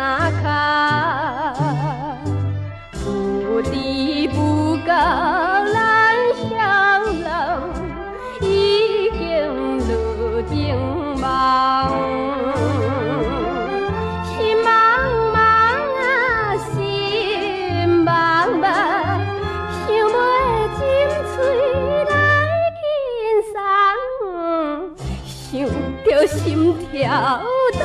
哪卡，不知不觉咱双人已经入情梦。心茫茫啊，心茫茫，想要斟嘴来轻松，想着心跳动。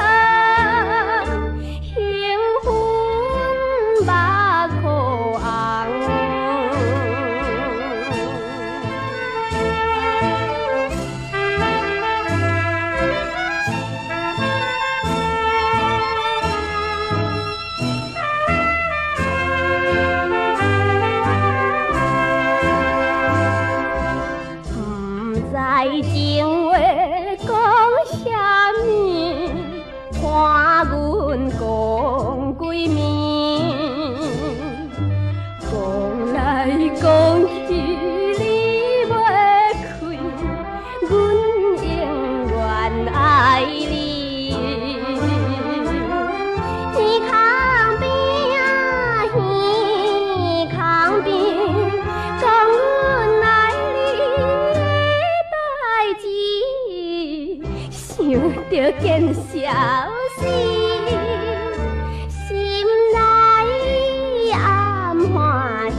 情话讲啥物？看阮讲几暝，讲来讲去你袂开，阮永远爱你。耳空边啊，耳空边，讲阮爱你。想着见消息，心内暗欢喜。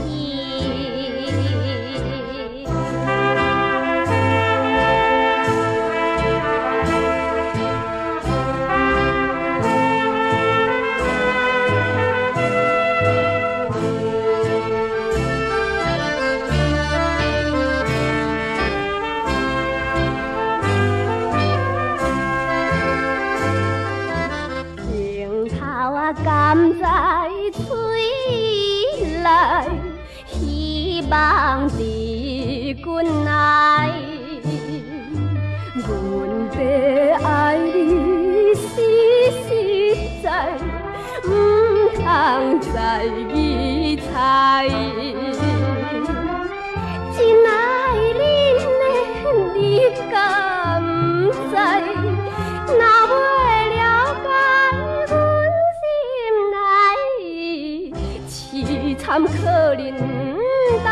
甘在吹来，希望伫阮来。阮要爱你实在，唔通再疑猜。真爱你的，你敢唔知？若袂了解阮。凄惨可忍待。